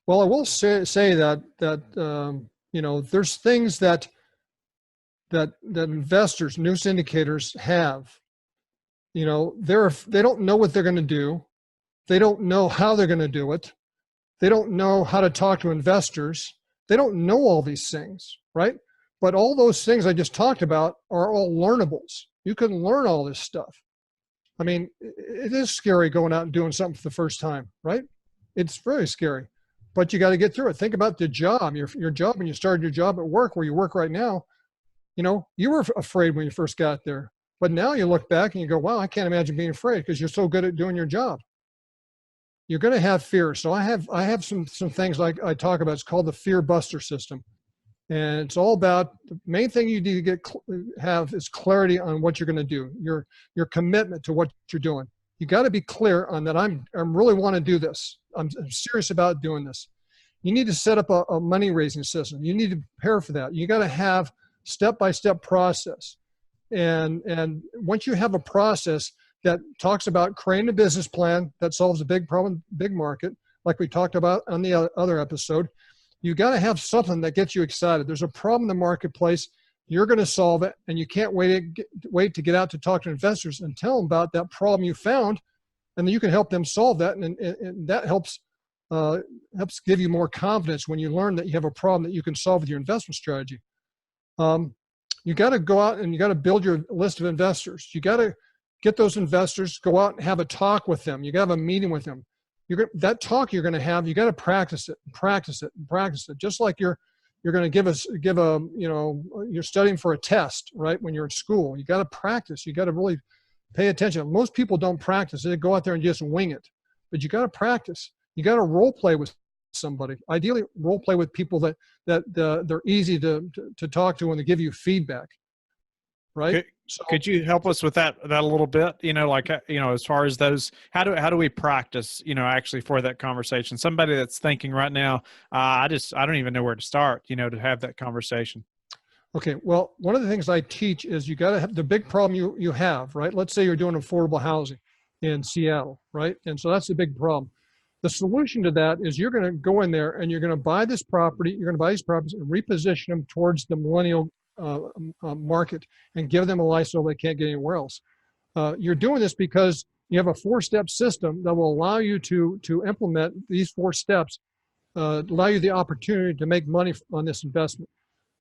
Well, I will say that you know, there's things that investors, new syndicators have. You know, they don't know what they're going to do. They don't know how they're going to do it. They don't know how to talk to investors. They don't know all these things, right? But all those things I just talked about are all learnables. You can learn all this stuff. I mean, it is scary going out and doing something for the first time, right? It's very scary, but you got to get through it. Think about the job, your job when you started your job at work, where you work right now. You know, you were afraid when you first got there, but now you look back and you go, wow, I can't imagine being afraid because you're so good at doing your job. You're going to have fear. So I have some things like I talk about. It's called the fear buster system. And it's all about the main thing you need to have is clarity on what you're going to do, your commitment to what you're doing. You got to be clear on that. I'm really want to do this. I'm serious about doing this. You need to set up a money raising system. You need to prepare for that. You got to have step-by-step process. And once you have a process that talks about creating a business plan that solves a big problem, big market, like we talked about on the other episode, you got to have something that gets you excited. There's a problem in the marketplace. You're going to solve it, and you can't wait to get out to talk to investors and tell them about that problem you found, and then you can help them solve that, and that helps give you more confidence when you learn that you have a problem that you can solve with your investment strategy. You got to go out and you got to build your list of investors. You got to get those investors, go out and have a talk with them. You got to have a meeting with them. That talk you're going to have, you got to practice it, practice it, and practice it. Just like you're going to give a, you know, you're studying for a test, right? When you're in school, you got to practice. You got to really pay attention. Most people don't practice. They go out there and just wing it, but you got to practice. You got to role play with somebody. Ideally, role play with people that they're easy to talk to when they give you feedback, right? Could you help us with that a little bit? You know, like, you know, as far as those, how do we practice, you know, actually for that conversation? Somebody that's thinking right now, I don't even know where to start, you know, to have that conversation. Okay. Well, one of the things I teach is you got to have the big problem you have, right? Let's say you're doing affordable housing in Seattle, right? And so that's the big problem. The solution to that is you're going to go in there and you're going to buy this property. You're going to buy these properties and reposition them towards the millennial market and give them a lifestyle they can't get anywhere else. You're doing this because you have a 4-step system that will allow you to implement these 4 steps, allow you the opportunity to make money on this investment,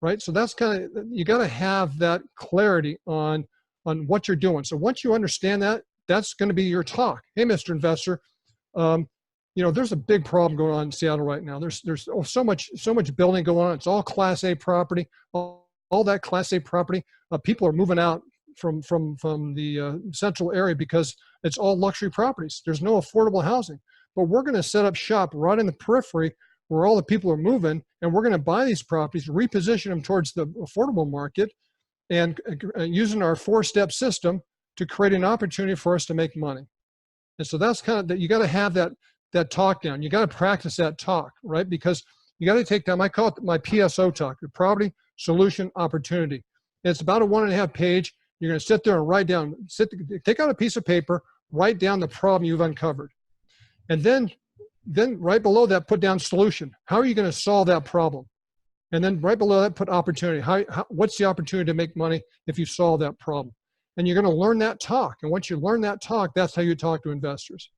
right? So that's kind of, you got to have that clarity on what you're doing. So once you understand that, that's going to be your talk. Hey, Mr. Investor, you know, there's a big problem going on in Seattle right now. There's so much building going on. It's all Class A property. All that Class A property, people are moving out from the central area because it's all luxury properties. There's no affordable housing. But we're going to set up shop right in the periphery where all the people are moving, and we're going to buy these properties, reposition them towards the affordable market, and using our 4-step system to create an opportunity for us to make money. And so that's kind of that. You got to have that talk down. You got to practice that talk, right? Because you got to take time. I call it my PSO talk, the property, solution, opportunity. It's about a 1.5 page. You're going to sit there and write down, take out a piece of paper, write down the problem you've uncovered. And then right below that, put down solution. How are you going to solve that problem? And then right below that, put opportunity. What's the opportunity to make money if you solve that problem? And you're going to learn that talk. And once you learn that talk, that's how you talk to investors.